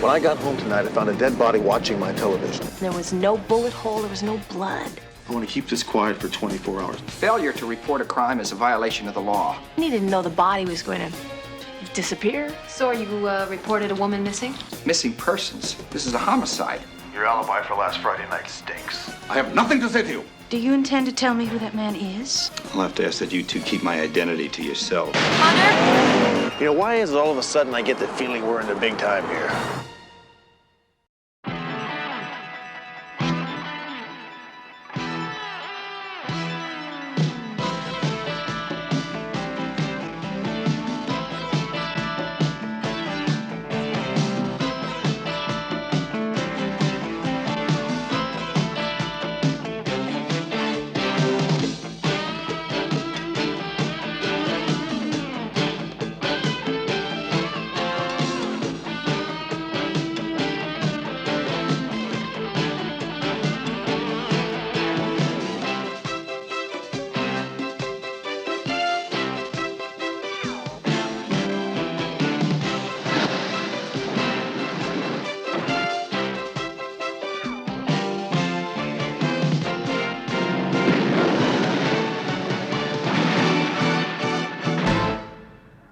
When I got home tonight, I found a dead body watching my television. There was no bullet hole, there was no blood. I want to keep this quiet for 24 hours. Failure to report a crime is a violation of the law. You didn't know the body was going to disappear. So you reported a woman missing? Missing persons. This is a homicide. Your alibi for last Friday night stinks. I have nothing to say to you. Do you intend to tell me who that man is? I'll have to ask that you two keep my identity to yourself. Hunter? You know, why is it all of a sudden I get the feeling we're in the big time here?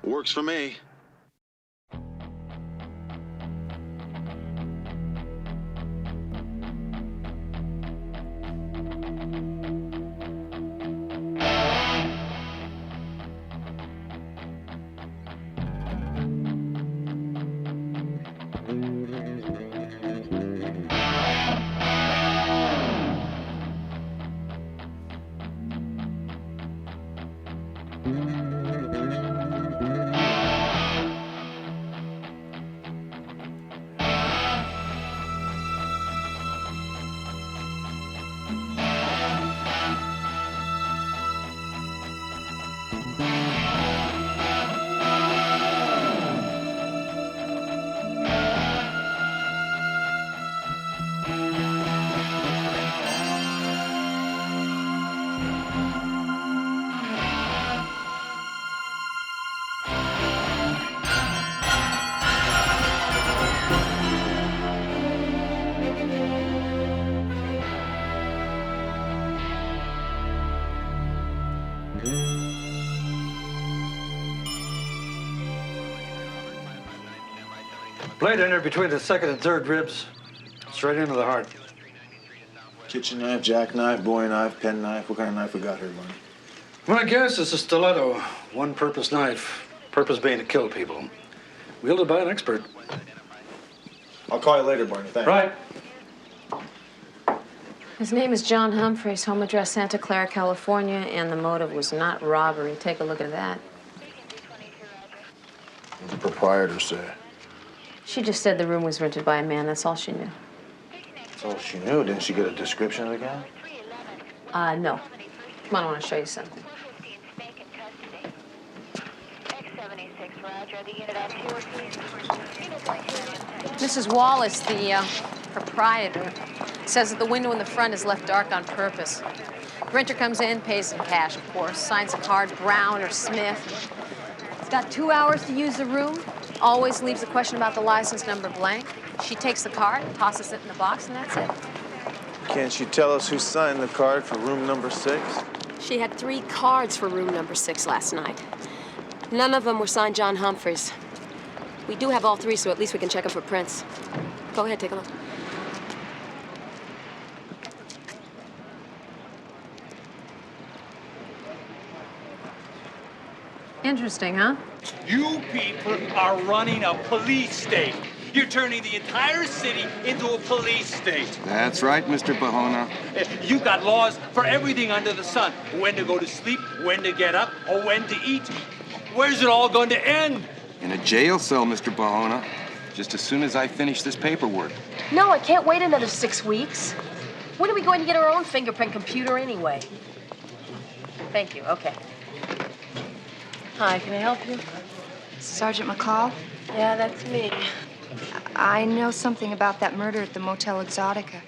Works for me. Blade entered between the second and third ribs, straight into the heart. Kitchen knife, jackknife, bowie knife, pen knife. What kind of knife we got here, Barney? My guess is a stiletto, one-purpose knife, purpose being to kill people. Wielded by an expert. I'll call you later, Barney. Thanks. Right. His name is John Humphreys, home address Santa Clara, California, and the motive was not robbery. Take a look at that. What did the proprietor say? She just said the room was rented by a man. That's all she knew. That's all she knew. Didn't she get a description of the guy? No. Come on, I want to show you something. Mrs. Wallace, the proprietor, says that the window in the front is left dark on purpose. Renter comes in, pays in cash, of course, signs a card, Brown or Smith. He's got 2 hours to use the room. Always leaves a question about the license number blank. She takes the card, tosses it in the box, and that's it. Can't you tell us who signed the card for room number 6? She had 3 cards for room number 6 last night. None of them were signed John Humphreys. We do have all 3, so at least we can check them for prints. Go ahead, take a look. Interesting, huh? You people are running a police state. You're turning the entire city into a police state. That's right, Mr. Bahona. You got laws for everything under the sun. When to go to sleep, when to get up, or when to eat. Where's it all going to end? In a jail cell, Mr. Bahona. Just as soon as I finish this paperwork. No, I can't wait another 6 weeks. When are we going to get our own fingerprint computer anyway? Thank you, okay. Hi, can I help you? Sergeant McCall? Yeah, that's me. I know something about that murder at the Motel Exotica.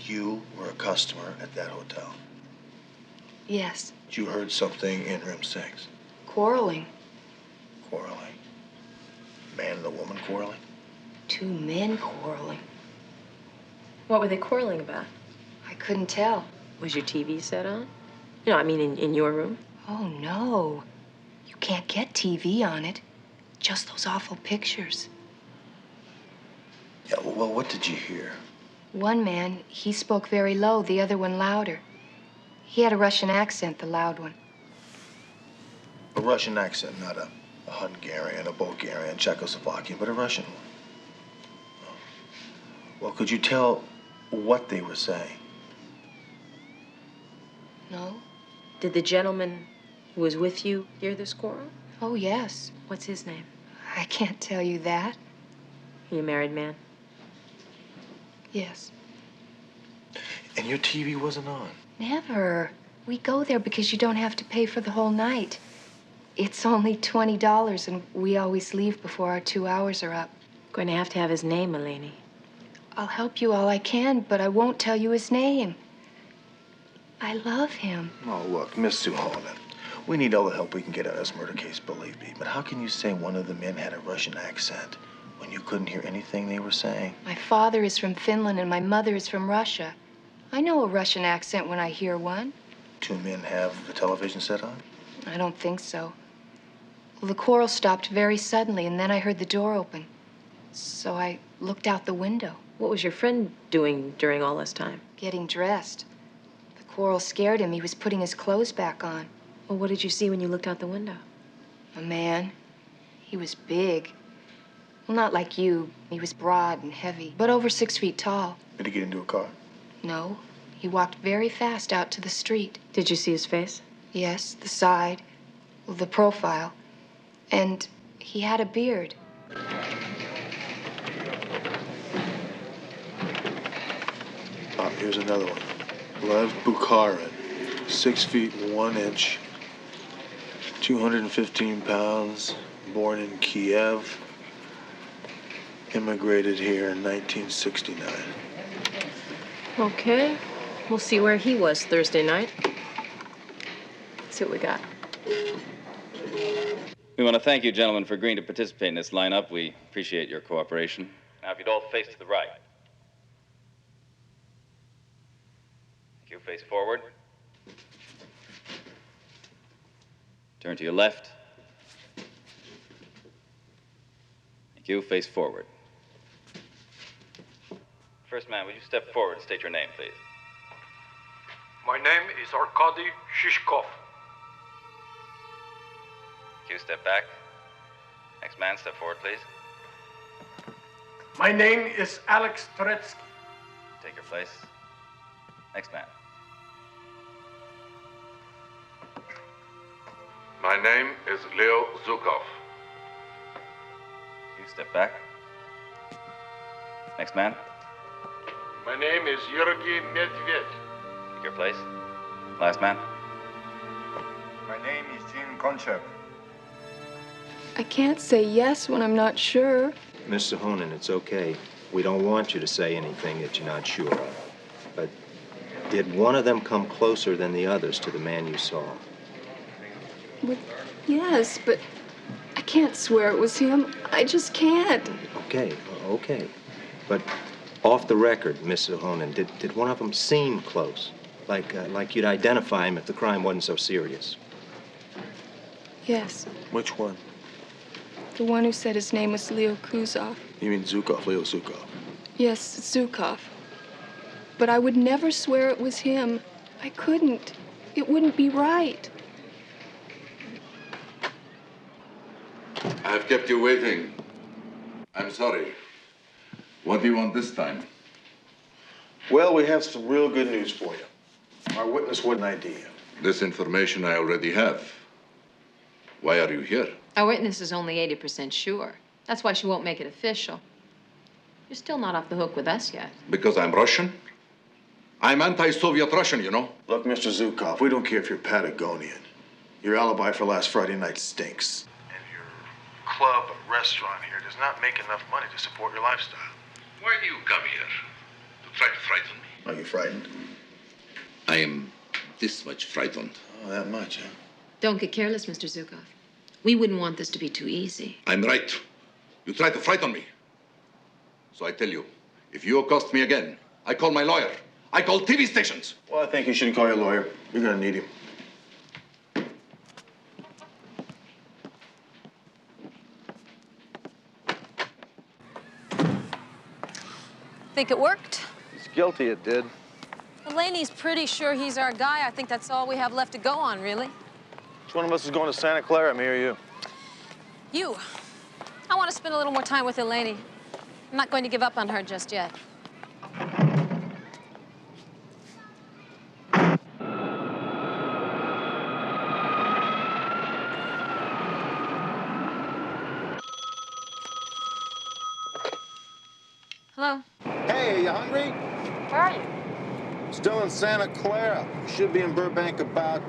You were a customer at that hotel. Yes. You heard something in room 6. Quarreling. Quarreling. Man and the woman quarreling? Two men quarreling. What were they quarreling about? I couldn't tell. Was your TV set on? No, I mean in your room. Oh, no. You can't get TV on it. Just those awful pictures. Yeah, well, what did you hear? One man, he spoke very low, the other one louder. He had a Russian accent, the loud one. A Russian accent, not a Hungarian, a Bulgarian, Czechoslovakian, but a Russian one. Oh. Well, could you tell what they were saying? No? Did the gentleman who was with you hear this quarrel? Oh, yes. What's his name? I can't tell you that. Are you a married man? Yes. And your TV wasn't on? Never. We go there because you don't have to pay for the whole night. It's only $20, and we always leave before our 2 hours are up. Going to have his name, Eleni. I'll help you all I can, but I won't tell you his name. I love him. Oh, look, Miss Suhonen, we need all the help we can get out of this murder case, believe me. But how can you say one of the men had a Russian accent when you couldn't hear anything they were saying? My father is from Finland, and my mother is from Russia. I know a Russian accent when I hear one. Two men have the television set on? I don't think so. Well, the quarrel stopped very suddenly, and then I heard the door open. So I looked out the window. What was your friend doing during all this time? Getting dressed. The quarrel scared him. He was putting his clothes back on. Well, what did you see when you looked out the window? A man. He was big. Well, not like you. He was broad and heavy, but over 6 feet tall. Did he get into a car? No. He walked very fast out to the street. Did you see his face? Yes, the side, well, the profile. And he had a beard. Oh, here's another one. Lev Bukharin, 6 feet 1 inch, 215 pounds, born in Kiev, immigrated here in 1969. Okay. We'll see where he was Thursday night. See what we got. We want to thank you, gentlemen, for agreeing to participate in this lineup. We appreciate your cooperation. Now, if you'd all face to the right. Thank you. Face forward. Turn to your left. Thank you. Face forward. First man, would you step forward and state your name, please? My name is Arkady Shishkov. Thank you. Step back. Next man, step forward, please. My name is Alex Turetsky. Take your place. Next man. My name is Leo Zukov. You step back. Next man. My name is Yurgi Medved. Take your place. Last man. My name is Jin Konchev. I can't say yes when I'm not sure. Miss Suhonen, it's okay. We don't want you to say anything that you're not sure of. But did one of them come closer than the others to the man you saw? Well, yes, but I can't swear it was him. I just can't. Okay. But off the record, Miss Suhonen, did one of them seem close? Like you'd identify him if the crime wasn't so serious? Yes, Which one? the one who said his name was Leo Kuzov. You mean Zukov, Leo Zukov? Yes, Zukov. But I would never swear it was him. I couldn't. It wouldn't be right. I've kept you waiting. I'm sorry. What do you want this time? Well, we have some real good news for you. Our witness wouldn't ID you. This information I already have. Why are you here? Our witness is only 80% sure. That's why she won't make it official. You're still not off the hook with us yet. Because I'm Russian? I'm anti-Soviet Russian, you know? Look, Mr. Zukov, we don't care if you're Patagonian. Your alibi for last Friday night stinks. And your club, restaurant here does not make enough money to support your lifestyle. Why do you come here? To try to frighten me? Are you frightened? I am this much frightened. Oh, that much, huh? Don't get careless, Mr. Zukov. We wouldn't want this to be too easy. I'm right. You try to frighten me. So I tell you, if you accost me again, I call my lawyer. I call TV stations. Well, I think you shouldn't call your lawyer. You're gonna need him. Think it worked? He's guilty, it did. Laney's pretty sure he's our guy. I think that's all we have left to go on, really. Which one of us is going to Santa Clara, me or you? You. I want to spend a little more time with Elaine. I'm not going to give up on her just yet. Hello? Hey, are you hungry? Where are you? Still in Santa Clara. Should be in Burbank about,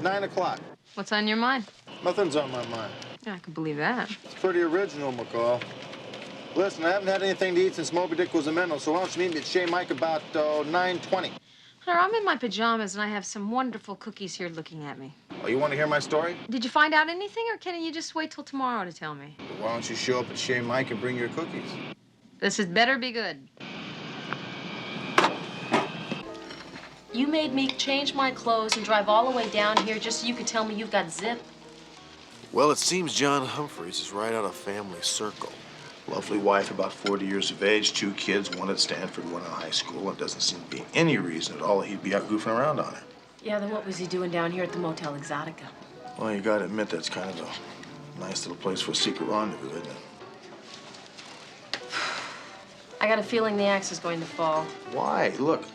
9 o'clock. What's on your mind? Nothing's on my mind. Yeah, I can believe that. It's pretty original, McCall. Listen, I haven't had anything to eat since Moby Dick was a minnow, so why don't you meet me at Chez Mike about 9:20? Hunter, I'm in my pajamas and I have some wonderful cookies here looking at me. Oh, you want to hear my story? Did you find out anything, or can you just wait till tomorrow to tell me? Why don't you show up at Chez Mike and bring your cookies? This had better be good. You made me change my clothes and drive all the way down here just so you could tell me you've got zip. Well, it seems John Humphreys is right out of family circle. Lovely wife, about 40 years of age, 2 kids, one at Stanford, one in high school, and doesn't seem to be any reason at all he'd be out goofing around on her. Yeah, then what was he doing down here at the Motel Exotica? Well, you gotta admit that's kind of a nice little place for a secret rendezvous, isn't it? I got a feeling the axe is going to fall. Why? Look,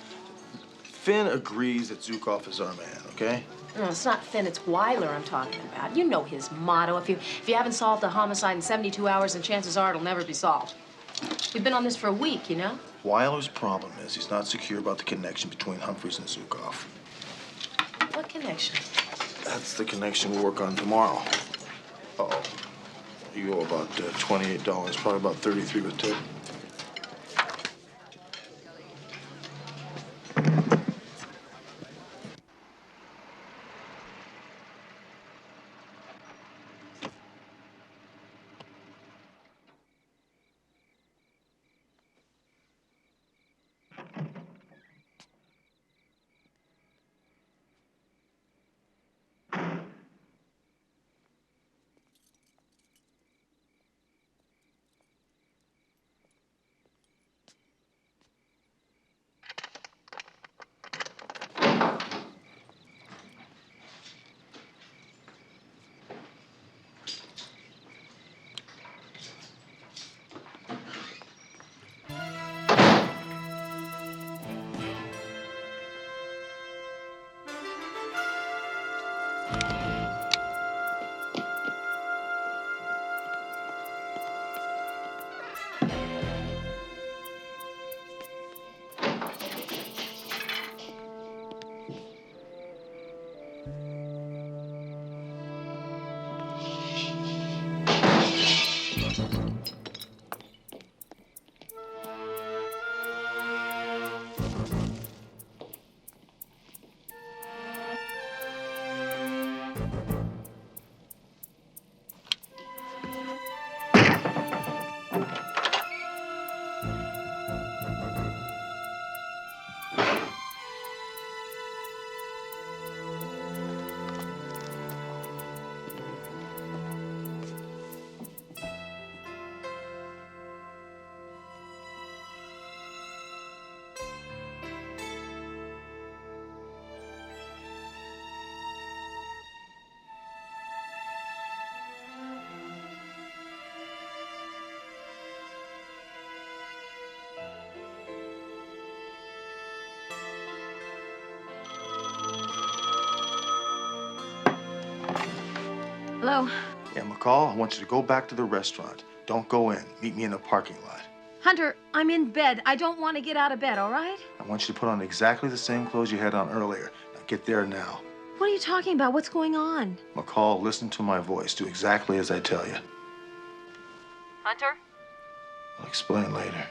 Finn agrees that Zukov is our man, okay? No, it's not Finn, it's Weiler I'm talking about. You know his motto. If you haven't solved a homicide in 72 hours, then chances are it'll never be solved. We've been on this for a week, you know? Weiler's problem is he's not secure about the connection between Humphreys and Zukov. What connection? That's the connection we'll work on tomorrow. Uh-oh. You owe about $28, probably about 33 with tip. Hello? Yeah, McCall, I want you to go back to the restaurant. Don't go in. Meet me in the parking lot. Hunter, I'm in bed. I don't want to get out of bed, all right? I want you to put on exactly the same clothes you had on earlier. Now get there now. What are you talking about? What's going on? McCall, listen to my voice. Do exactly as I tell you. Hunter? I'll explain later.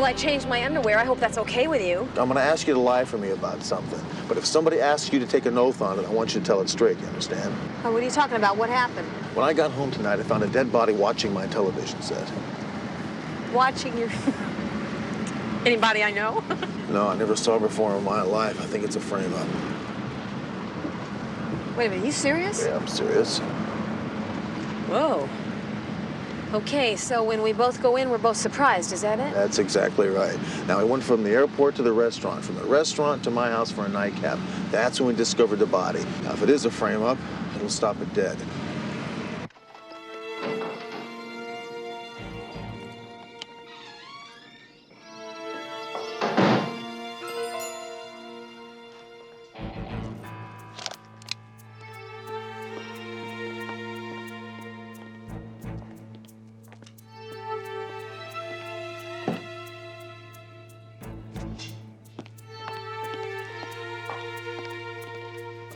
Well, I changed my underwear. I hope that's okay with you. I'm gonna ask you to lie for me about something. But if somebody asks you to take an oath on it, I want you to tell it straight, you understand? Oh, what are you talking about? What happened? When I got home tonight, I found a dead body watching my television set. Watching your... Anybody I know? No, I never saw her before in my life. I think it's a frame-up. Wait a minute, you serious? Yeah, I'm serious. Whoa. Okay, so when we both go in, we're both surprised, is that it? That's exactly right. Now, I went from the airport to the restaurant, from the restaurant to my house for a nightcap. That's when we discovered the body. Now, if it is a frame-up, it'll stop it dead.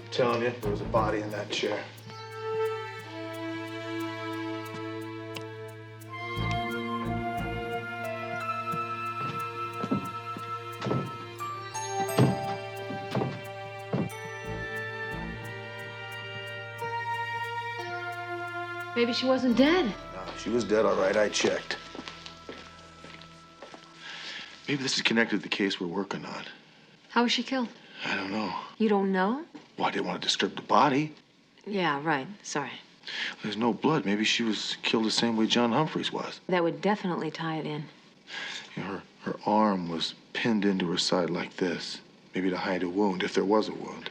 I'm telling you, there was a body in that chair. Maybe she wasn't dead. No, she was dead, all right. I checked. Maybe this is connected to the case we're working on. How was she killed? I don't know. You don't know? Well, I didn't want to disturb the body. Yeah, right. Sorry. There's no blood. Maybe she was killed the same way John Humphreys was. That would definitely tie it in. You know, her arm was pinned into her side like this. Maybe to hide a wound, if there was a wound.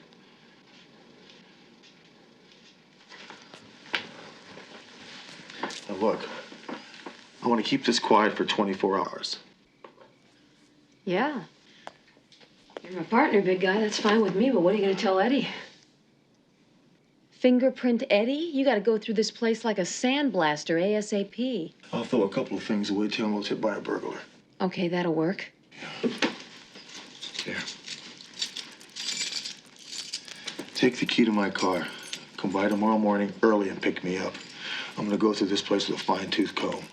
Now look, I want to keep this quiet for 24 hours. Yeah. You're my partner, big guy. That's fine with me, but what are you going to tell Eddie? Fingerprint Eddie? You got to go through this place like a sandblaster ASAP. I'll throw a couple of things away, tell him I was hit by a burglar. Okay, that'll work. Here. Take the key to my car. Come by tomorrow morning early and pick me up. I'm going to go through this place with a fine-tooth comb.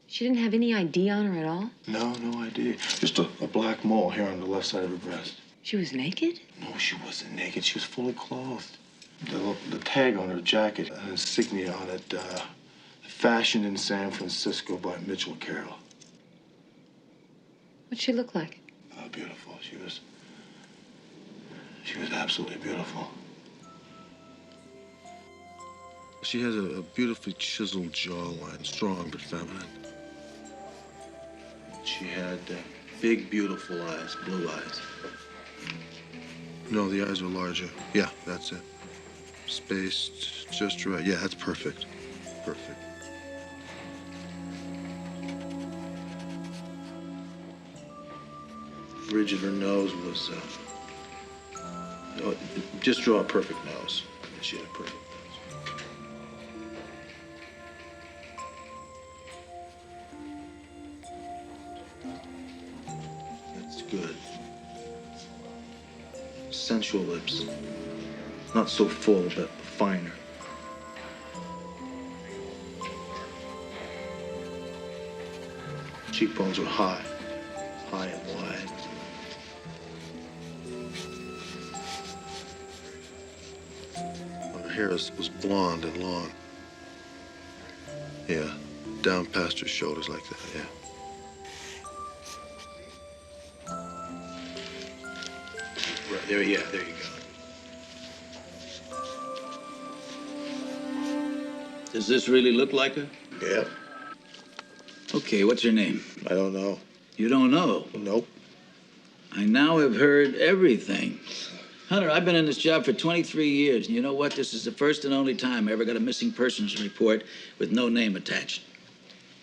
She didn't have any ID on her at all? No ID. Just a black mole here on the left side of her breast. She was naked? No, she wasn't naked. She was fully clothed. The tag on her jacket, an insignia on it, fashioned in San Francisco by Mitchell Carroll. What'd she look like? Oh, beautiful. She was absolutely beautiful. She has a beautifully chiseled jawline, strong but feminine. She had big, beautiful eyes, blue eyes. No, the eyes are larger. Yeah, that's it. Spaced just right. Yeah, that's perfect. Perfect. Ridge of her nose was, just draw a perfect nose. She had a perfect nose. That's good. Sensual lips. Not so full, but finer. Cheekbones were high and wide. Her hair was blonde and long. Yeah, down past her shoulders like that, yeah. Right, there you go. Does this really look like her? Yeah. Okay, what's her name? I don't know. You don't know? Nope. I now have heard everything. Hunter, I've been in this job for 23 years, and you know what? This is the first and only time I ever got a missing persons report with no name attached.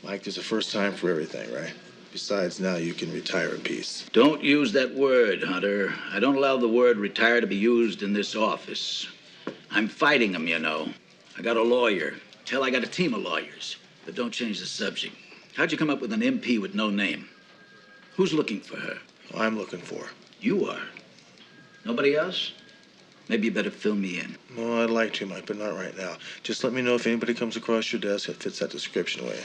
Mike, there's a first time for everything, right? Besides, now you can retire in peace. Don't use that word, Hunter. I don't allow the word retire to be used in this office. I'm fighting them, you know. I got a lawyer. Hell, I got a team of lawyers. But don't change the subject. How'd you come up with an MP with no name? Who's looking for her? I'm looking for her. You are? Nobody else? Maybe you better fill me in. No, I'd like to, Mike, but not right now. Just let me know if anybody comes across your desk that fits that description, will you?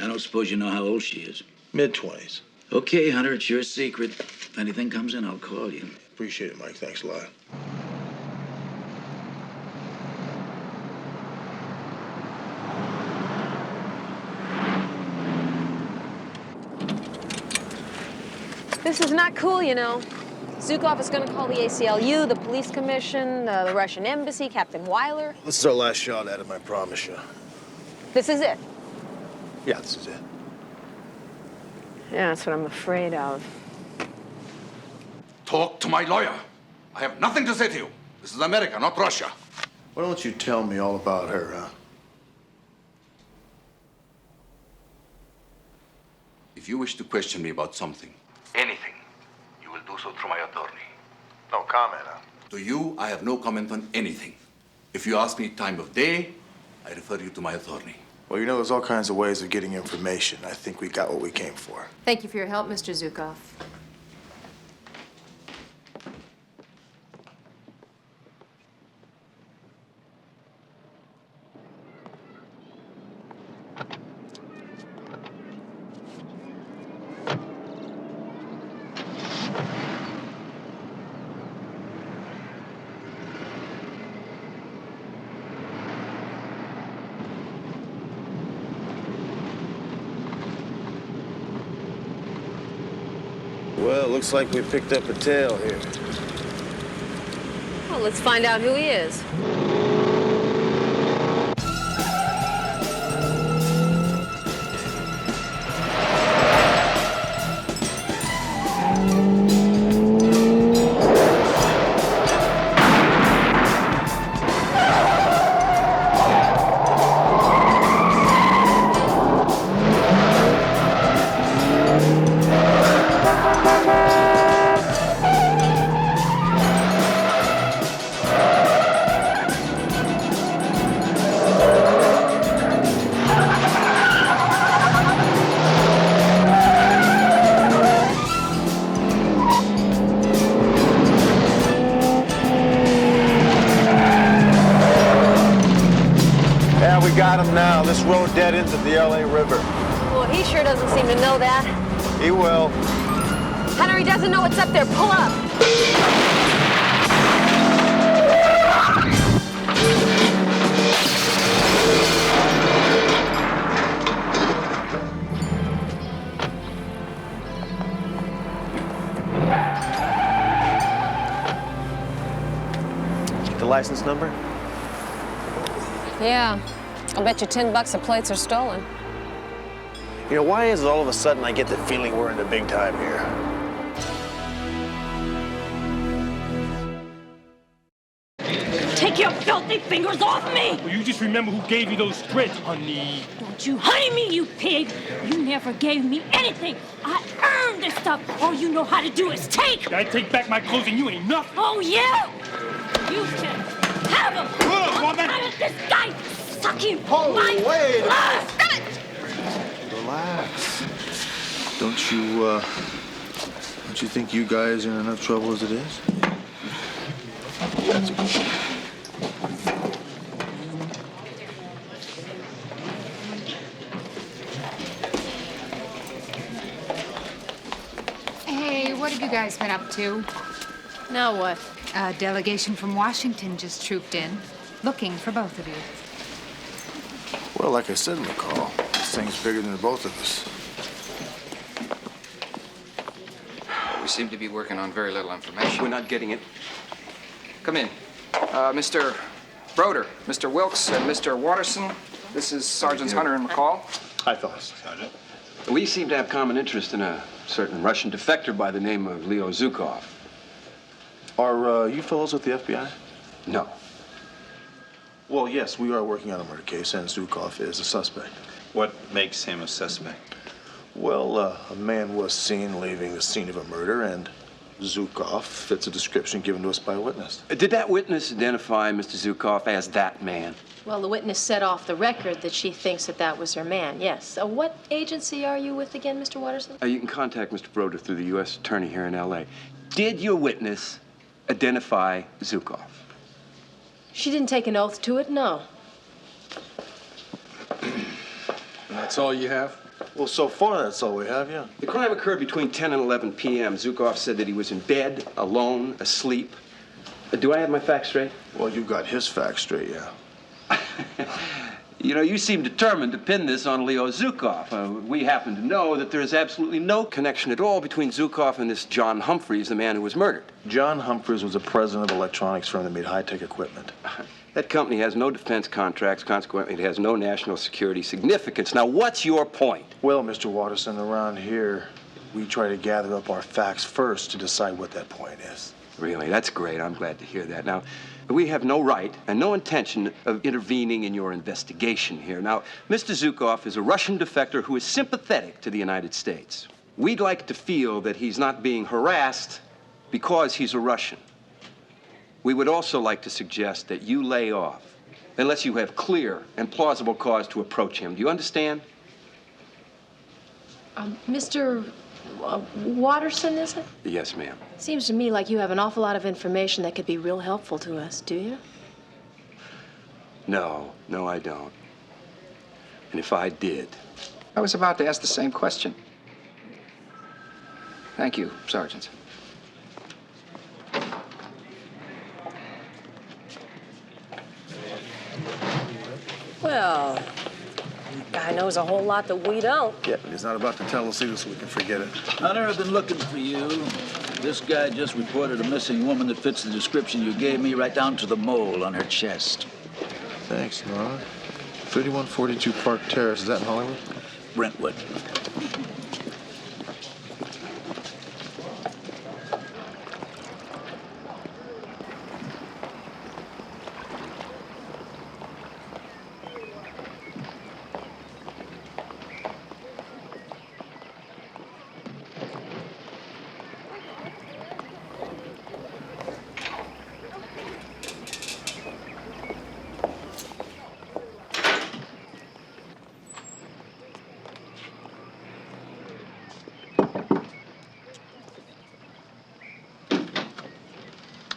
I don't suppose you know how old she is. Mid-20s. Okay, Hunter, it's your secret. If anything comes in, I'll call you. Appreciate it, Mike. Thanks a lot. This is not cool, you know. Zukov is going to call the ACLU, the police commission, the Russian embassy, Captain Weiler. This is our last shot at him, I promise you. This is it. Yeah, this is it. Yeah, that's what I'm afraid of. Talk to my lawyer. I have nothing to say to you. This is America, not Russia. Why don't you tell me all about her, huh? If you wish to question me about something, anything, you will do so through my attorney. No comment, huh? To you, I have no comment on anything. If you ask me time of day, I refer you to my attorney. Well, you know, there's all kinds of ways of getting information. I think we got what we came for. Thank you for your help, Mr. Zukov. Well, looks like we picked up a tail here. Well, let's find out who he is. Got him now. This road dead ends at the LA River. Well, he sure doesn't seem to know that. He will. Hunter, he doesn't know what's up there. Pull up. The license number? Yeah. I'll bet you $10 the plates are stolen. You know, why is it all of a sudden I get the feeling we're in the big time here? Take your filthy fingers off me! Well, you just remember who gave you those prints, honey. Don't you honey me, you pig! You never gave me anything. I earned this stuff. All you know how to do is take. I take back my clothes and you ain't nothing. Oh, yeah? You can have them. How is this guy sucking my blood? Relax. Don't you think you guys are in enough trouble as it is? Hey, what have you guys been up to? Now what? A delegation from Washington just trooped in, looking for both of you. Well, like I said, McCall, this thing's bigger than the both of us. We seem to be working on very little information. We're not getting it. Come in. Mr. Broder, Mr. Wilkes, and Mr. Watterson. This is Sergeants Hunter and McCall. Hi, fellas. Sergeant. We seem to have common interest in a certain Russian defector by the name of Leo Zukov. Are you fellows with the FBI? No. Well, yes, we are working on a murder case, and Zukov is a suspect. What makes him a suspect? Well, a man was seen leaving the scene of a murder, and Zukov fits a description given to us by a witness. Did that witness identify Mr. Zukov as that man? Well, the witness said off the record that she thinks that was her man, yes. What agency are you with again, Mr. Watterson? You can contact Mr. Broder through the U.S. Attorney here in L.A. Did your witness identify Zukov? She didn't take an oath to it, no. That's all you have? Well, so far that's all we have, yeah. The crime occurred between 10 and 11 p.m. Zukov said that he was in bed, alone, asleep. Do I have my facts straight? Well, you've got his facts straight, yeah. You know, you seem determined to pin this on Leo Zukov. We happen to know that there is absolutely no connection at all between Zukov and this John Humphreys, the man who was murdered. John Humphreys was the president of an electronics firm that made high-tech equipment. That company has no defense contracts. Consequently, it has no national security significance. Now, what's your point? Well, Mr. Watterson, around here, we try to gather up our facts first to decide what that point is. Really? That's great. I'm glad to hear that. Now, we have no right and no intention of intervening in your investigation here. Now, Mr. Zukov is a Russian defector who is sympathetic to the United States. We'd like to feel that he's not being harassed because he's a Russian. We would also like to suggest that you lay off unless you have clear and plausible cause to approach him. Do you understand? Mr. Watterson, is it? Yes, ma'am. Seems to me like you have an awful lot of information that could be real helpful to us, do you? No, I don't. And if I did... I was about to ask the same question. Thank you, Sergeant. Well, guy knows a whole lot that we don't. Yeah, but he's not about to tell us either, so we can forget it. Hunter, I've been looking for you. This guy just reported a missing woman that fits the description you gave me, right down to the mole on her chest. Thanks, Nora. 3142 Park Terrace, is that in Hollywood? Brentwood.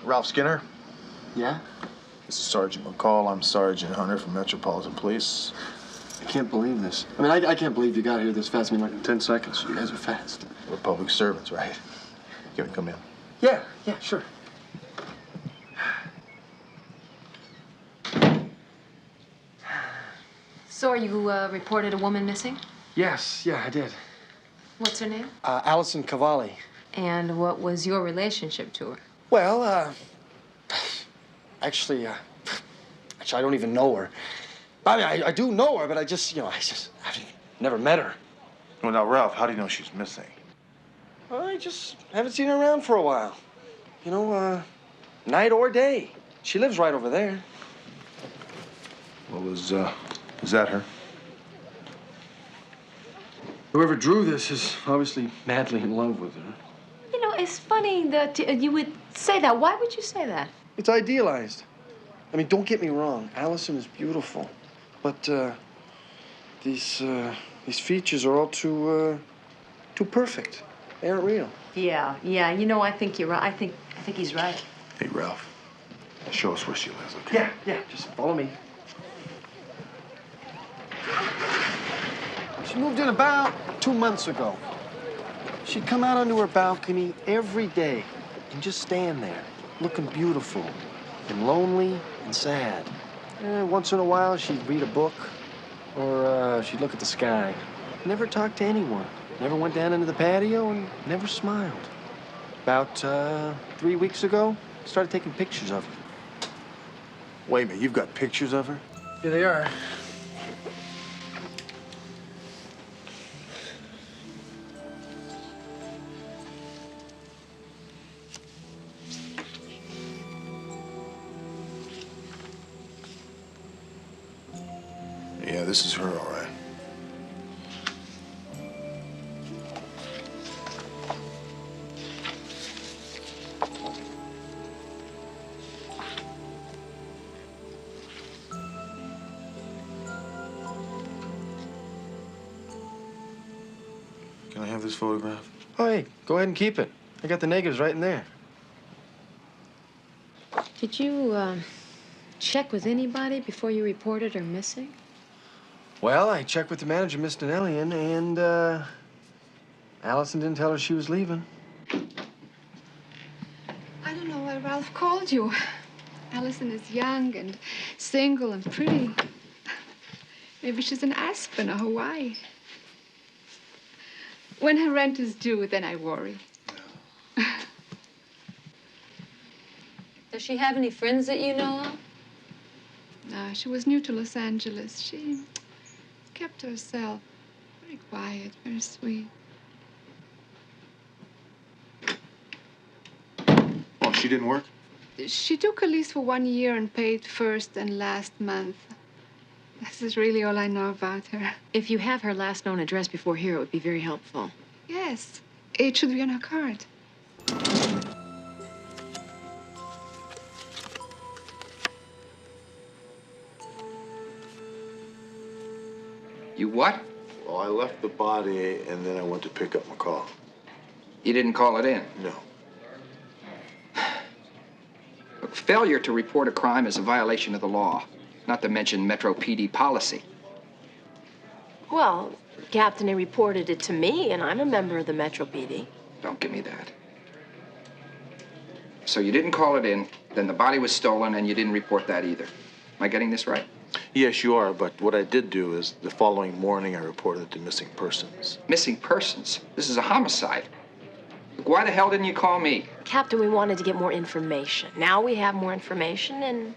Ralph Skinner? Yeah? This is Sergeant McCall. I'm Sergeant Hunter from Metropolitan Police. I can't believe this. I mean, I can't believe you got here this fast. I mean, like in 10 seconds. You guys are fast. We're public servants, right? Can we come in? Yeah, sure. So you reported a woman missing? Yes, yeah, I did. What's her name? Allison Cavalli. And what was your relationship to her? Well, actually, I don't even know her. I mean, I do know her, but I've never met her. Well, now, Ralph, how do you know she's missing? Well, I just haven't seen her around for a while. You know, night or day. She lives right over there. Well, is that her? Whoever drew this is obviously madly in love with her. You know, it's funny that you would say that. Why would you say that? It's idealized. I mean, don't get me wrong. Allison is beautiful, but these features are all too perfect. They aren't real. Yeah. You know, I think you're right. I think he's right. Hey, Ralph, show us where she lives, okay? Yeah. Just follow me. She moved in about 2 months ago. She'd come out onto her balcony every day and just stand there, looking beautiful and lonely and sad. And once in a while, she'd read a book or she'd look at the sky. Never talked to anyone. Never went down into the patio and never smiled. About 3 weeks ago, started taking pictures of her. Wait a minute, you've got pictures of her? Here they are. Yeah, this is her, all right. Can I have this photograph? Oh, hey, go ahead and keep it. I got the negatives right in there. Did you check with anybody before you reported her missing? Well, I checked with the manager, Miss Donnellian, and, Allison didn't tell her she was leaving. I don't know why Ralph called you. Allison is young and single and pretty. Maybe she's in Aspen or Hawaii. When her rent is due, then I worry. Does she have any friends that you know of? No, she was new to Los Angeles. She kept to herself. Very quiet, very sweet. Oh, she didn't work? She took a lease for 1 year and paid first and last month. This is really all I know about her. If you have her last known address before here, it would be very helpful. Yes, it should be on her card. You what? Well, I left the body and then I went to pick up McCall. You didn't call it in? No. Look, failure to report a crime is a violation of the law, not to mention Metro PD policy. Well, Captain, he reported it to me, and I'm a member of the Metro PD. Don't give me that. So you didn't call it in, then the body was stolen, and you didn't report that either. Am I getting this right? Yes, you are, but what I did do is the following morning I reported it to missing persons. Missing persons? This is a homicide. Look, why the hell didn't you call me? Captain, we wanted to get more information. Now we have more information, and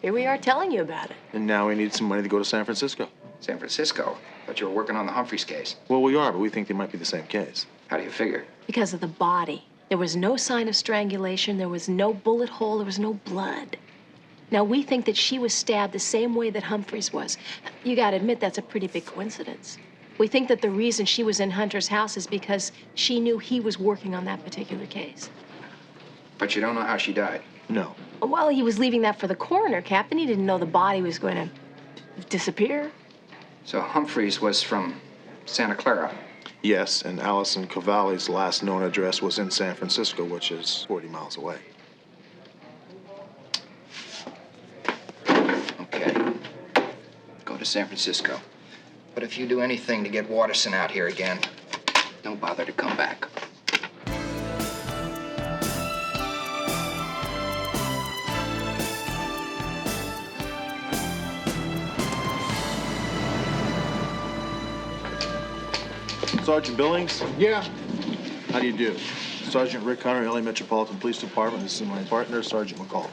here we are telling you about it. And now we need some money to go to San Francisco. San Francisco? Thought you were working on the Humphreys case. Well, we are, but we think they might be the same case. How do you figure? Because of the body. There was no sign of strangulation, there was no bullet hole, there was no blood. Now, we think that she was stabbed the same way that Humphreys was. You gotta admit, that's a pretty big coincidence. We think that the reason she was in Hunter's house is because she knew he was working on that particular case. But you don't know how she died? No. Well, he was leaving that for the coroner, Captain. He didn't know the body was going to disappear. So Humphreys was from Santa Clara? Yes, and Allison Cavalli's last known address was in San Francisco, which is 40 miles away. Okay. Go to San Francisco. But if you do anything to get Watterson out here again, don't bother to come back. Sergeant Billings? Yeah. How do you do? Sergeant Rick Hunter, LA Metropolitan Police Department. This is my partner, Sergeant McCall.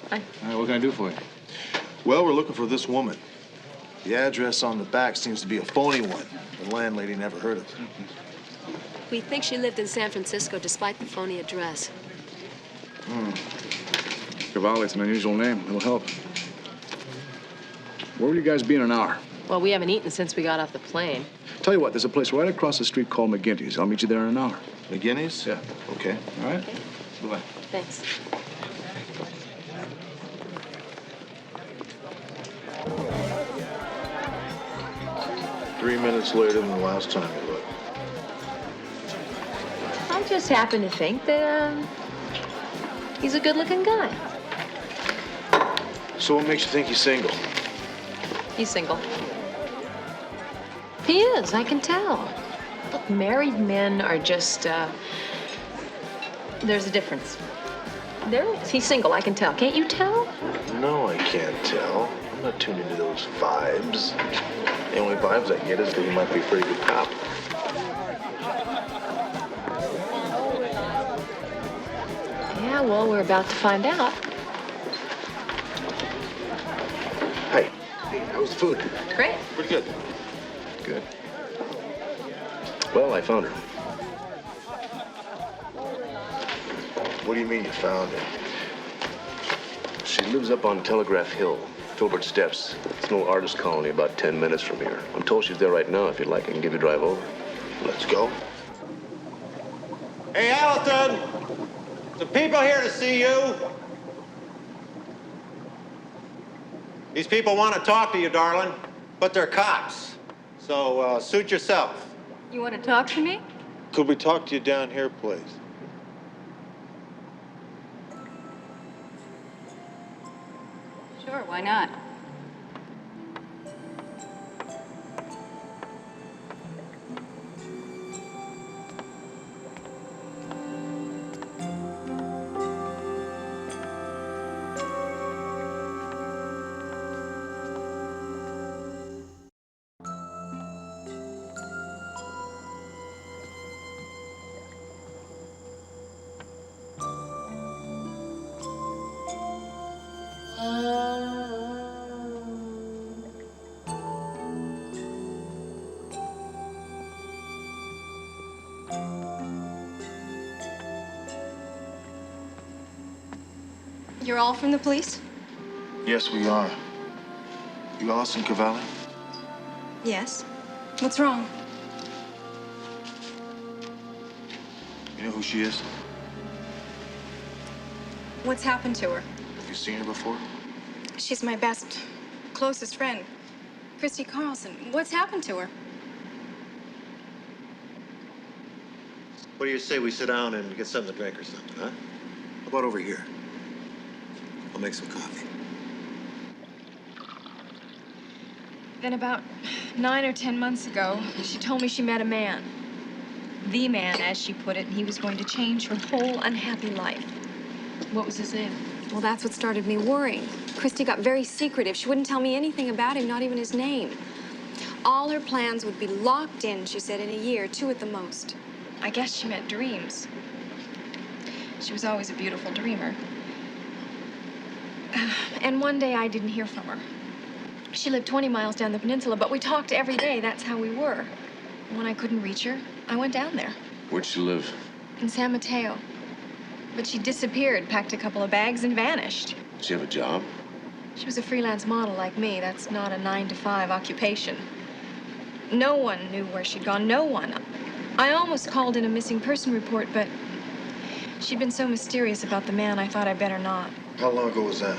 Hi. All right, what can I do for you? Well, we're looking for this woman. The address on the back seems to be a phony one. The landlady never heard of it. We think she lived in San Francisco despite the phony address. Cavalli's an unusual name. It'll help. Where will you guys be in an hour? Well, we haven't eaten since we got off the plane. Tell you what, there's a place right across the street called McGinty's. I'll meet you there in an hour. McGinty's? Yeah. Okay. All right? Okay. Bye-bye. Thanks. Three minutes later than the last time you looked. I just happen to think that, he's a good-looking guy. So what makes you think he's single? He's single. He is, I can tell. Look, married men are just, there's a difference. There is. He's single, I can tell. Can't you tell? No, I can't tell. I'm not tuned into those vibes. The only vibes I get is that he might be a pretty good cop. Yeah, well, we're about to find out. Hey, how was the food? Great. Pretty good. Good. Well, I found her. What do you mean you found her? She lives up on Telegraph Hill, Filbert Steps. It's an old artist colony about 10 minutes from here. I'm told she's there right now. If you'd like, I can give you a drive over. Let's go. Hey, Allison! Some people here to see you. These people want to talk to you, darling, but they're cops. So suit yourself. You want to talk to me? Could we talk to you down here, please? Sure, why not? You're all from the police? Yes, we are. You Allison Cavalli? Yes. What's wrong? You know who she is? What's happened to her? Have you seen her before? She's my best, closest friend. Christy Carlson. What's happened to her? What do you say we sit down and get something to drink or something, huh? How about over here? I'll make some coffee. Then about 9 or 10 months ago, she told me she met a man. The man, as she put it, and he was going to change her whole unhappy life. What was his name? Well, that's what started me worrying. Christy got very secretive. She wouldn't tell me anything about him, not even his name. All her plans would be locked in, she said, in a year, 2 at the most. I guess she meant dreams. She was always a beautiful dreamer. And one day I didn't hear from her. She lived 20 miles down the peninsula, but we talked every day. That's how we were. When I couldn't reach her, I went down there. Where'd she live? In San Mateo. But she disappeared, packed a couple of bags, and vanished. Did she have a job? She was a freelance model like me. That's not a 9-to-5 occupation. No one knew where she'd gone. No one. I almost called in a missing person report, but she'd been so mysterious about the man, I thought I'd better not. How long ago was that?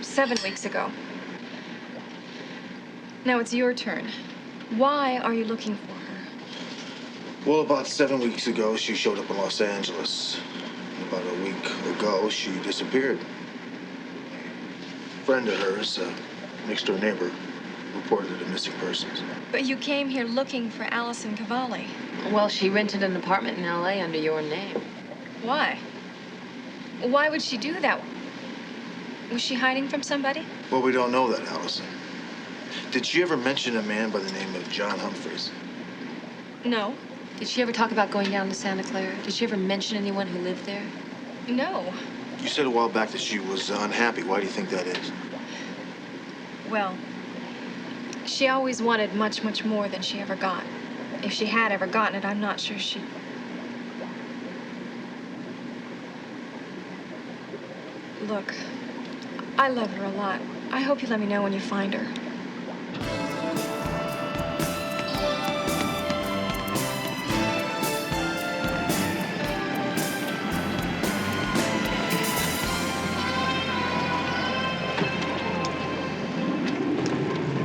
7 weeks ago. Now it's your turn. Why are you looking for her? Well, about 7 weeks ago, she showed up in Los Angeles. About a week ago, she disappeared. A friend of hers, next door neighbor, reported her missing persons. But you came here looking for Allison Cavalli. Well, she rented an apartment in L.A. under your name. Why? Why would she do that? Was she hiding from somebody? Well, we don't know that, Allison. Did she ever mention a man by the name of John Humphreys? No. Did she ever talk about going down to Santa Clara? Did she ever mention anyone who lived there? No. You said a while back that she was unhappy. Why do you think that is? Well, she always wanted much, much more than she ever got. If she had ever gotten it, I'm not sure she... Look, I love her a lot. I hope you let me know when you find her.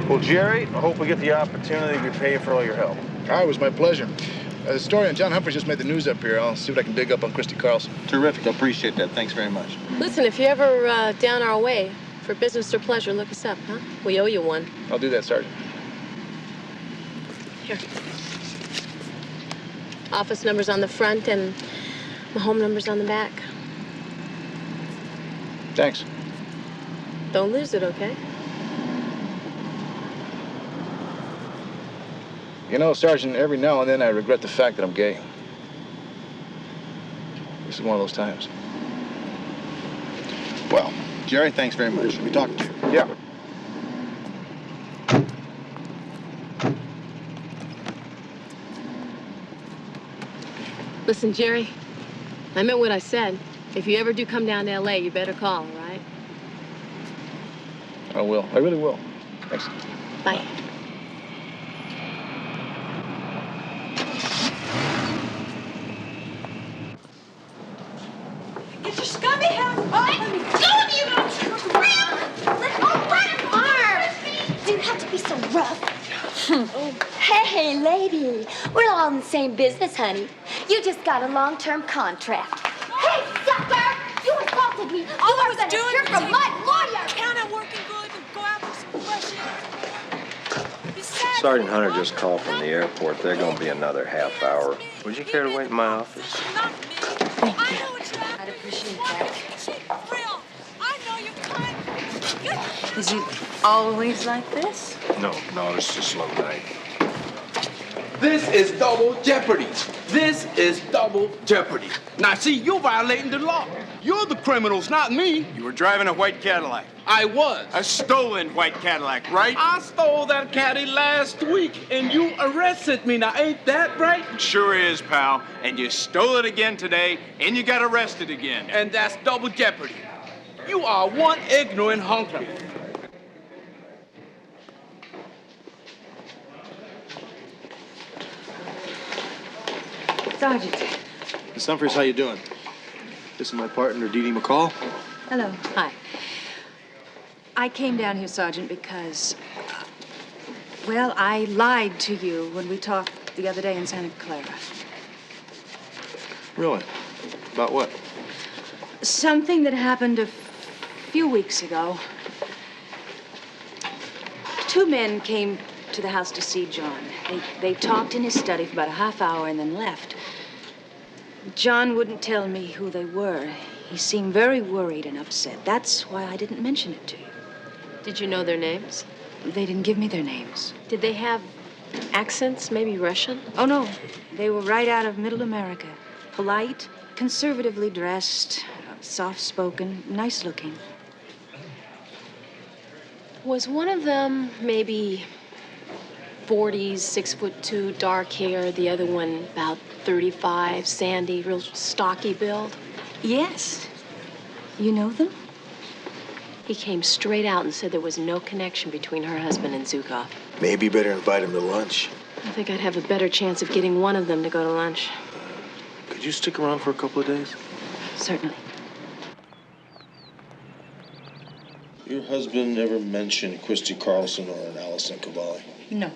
Well, Jerry, I hope we get the opportunity to pay you for all your help. It was my pleasure. The story on John Humphreys just made the news up here. I'll see what I can dig up on Christy Carlson. Terrific. I appreciate that. Thanks very much. Listen, if you're ever down our way for business or pleasure, look us up, huh? We owe you one. I'll do that, Sergeant. Here. Office number's on the front and my home number's on the back. Thanks. Don't lose it, okay? You know, Sergeant, every now and then I regret the fact that I'm gay. This is one of those times. Well, Jerry, thanks very much. We'll be talking to you. Yeah. Listen, Jerry, I meant what I said. If you ever do come down to L.A., you better call, all right? I will. I really will. Thanks. Bye. Get your scummy hands off me! Don't you know? Let go my arm! Didn't have to be so rough. Hey, lady. We're all in the same business, honey. You just got a long-term contract. Hey, sucker! You assaulted me. All You I are was gonna doing hear was from take my lawyer. Count on working good and go out for some fresh air. Besides, Sergeant Hunter just called from the airport. They're going to be another half hour. Would you care to wait in my office? I'd appreciate that. Is it always like this? No, it's just a slow night. This is double jeopardy. This is double jeopardy. Now, see, you're violating the law. You're the criminals, not me. You were driving a white Cadillac. I was. A stolen white Cadillac, right? I stole that caddy last week, and you arrested me. Now, ain't that right? Sure is, pal. And you stole it again today, and you got arrested again. And that's double jeopardy. You are one ignorant hunker. Sergeant. Miss Humphreys, how you doing? This is my partner, Dee Dee McCall. Hello. Hi. I came down here, Sergeant, because, well, I lied to you when we talked the other day in Santa Clara. Really? About what? Something that happened a few weeks ago. Two men came to the house to see John. They talked in his study for about a half hour and then left. John wouldn't tell me who they were. He seemed very worried and upset. That's why I didn't mention it to you. Did you know their names? They didn't give me their names. Did they have accents, maybe Russian? Oh, no. They were right out of Middle America. Polite, conservatively dressed, soft-spoken, nice-looking. Was one of them maybe 40s, 6'2", dark hair, the other one about 35, sandy, real stocky build? Yes. You know them? He came straight out and said there was no connection between her husband and Zukov. Maybe you better invite him to lunch. I think I'd have a better chance of getting one of them to go to lunch. Could you stick around for a couple of days? Certainly. Your husband never mentioned Christy Carlson or an Allison Cavalli? No.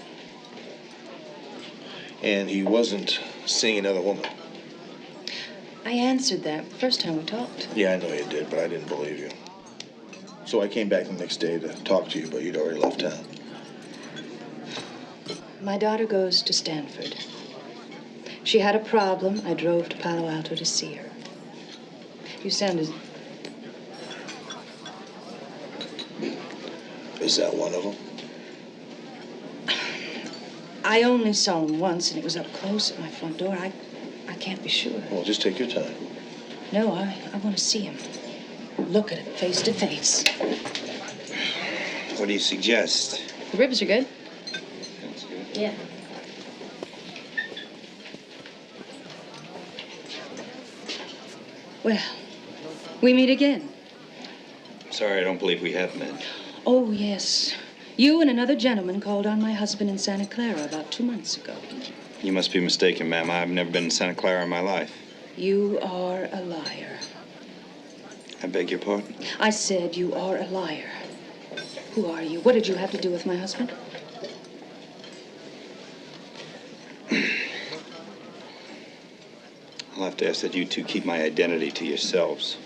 And he wasn't seeing another woman? I answered that the first time we talked. Yeah, I know you did, but I didn't believe you. So I came back the next day to talk to you, but you'd already left town. My daughter goes to Stanford. She had a problem. I drove to Palo Alto to see her. You sounded... Is that one of them? I only saw him once, and it was up close at my front door. I can't be sure. Well, just take your time. No, I want to see him. Look at it face to face. What do you suggest? The ribs are good. That's good. Yeah. Well, we meet again. Sorry, I don't believe we have met. Oh, yes. You and another gentleman called on my husband in Santa Clara about 2 months ago. You must be mistaken, ma'am. I've never been in Santa Clara in my life. You are a liar. I beg your pardon? I said you are a liar. Who are you? What did you have to do with my husband? I'll have to ask that you two keep my identity to yourselves.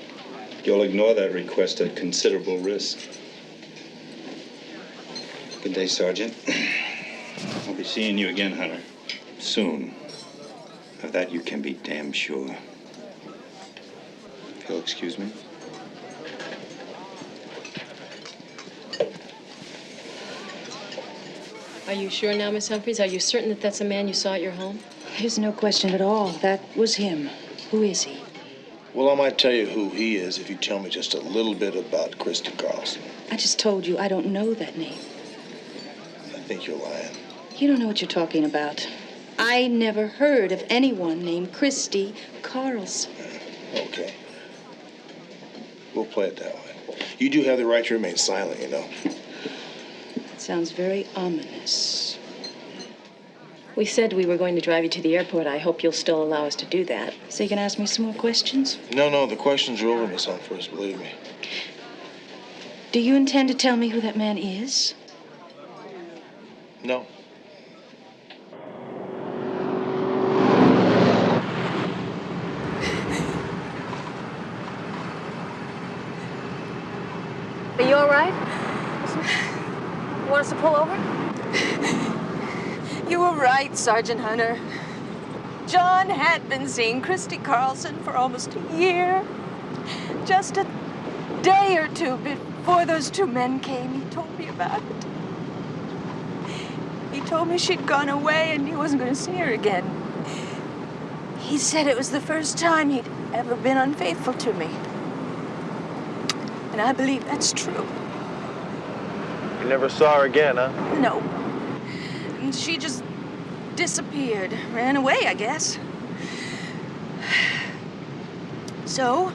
You'll ignore that request at considerable risk. Good day, Sergeant. I'll be seeing you again, Hunter. Soon. Of that you can be damn sure. If you'll excuse me. Are you sure now, Miss Humphreys? Are you certain that that's a man you saw at your home? There's no question at all. That was him. Who is he? Well, I might tell you who he is if you tell me just a little bit about Christy Carlson. I just told you I don't know that name. I think you're lying. You don't know what you're talking about. I never heard of anyone named Christy Carlson. Okay. We'll play it that way. You do have the right to remain silent, you know. It sounds very ominous. We said we were going to drive you to the airport. I hope you'll still allow us to do that. So you can ask me some more questions? No, the questions are over, Miss Humphreys, believe me. Do you intend to tell me who that man is? No. Are you all right? You want us to pull over? You were right, Sergeant Hunter. John had been seeing Christy Carlson for almost a year. Just a day or two before those two men came, he told me about it. He told me she'd gone away and he wasn't going to see her again. He said it was the first time he'd ever been unfaithful to me. And I believe that's true. You never saw her again, huh? No. And she just disappeared. Ran away, I guess. So,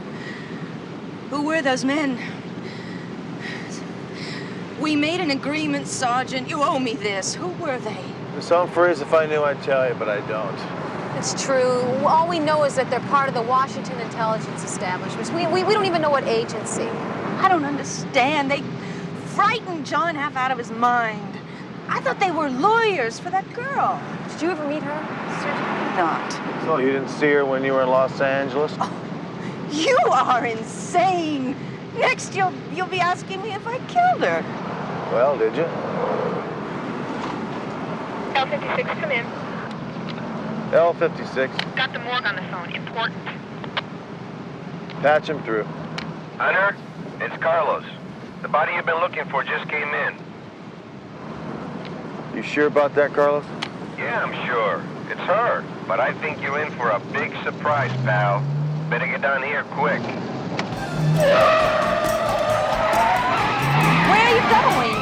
who were those men? We made an agreement, Sergeant. You owe me this. Who were they? Miss Humphreys, if I knew, I'd tell you, but I don't. It's true. All we know is that they're part of the Washington intelligence establishments. We don't even know what agency. I don't understand. They frightened John half out of his mind. I thought they were lawyers for that girl. Did you ever meet her, Sergeant? Not. So you didn't see her when you were in Los Angeles? Oh, you are insane. Next, you'll be asking me if I killed her. Well, did you? L56, come in. L56. Got the morgue on the phone. Important. Patch him through. Hunter, it's Carlos. The body you've been looking for just came in. You sure about that, Carlos? Yeah, I'm sure. It's her. But I think you're in for a big surprise, pal. Better get down here quick. Where are you going?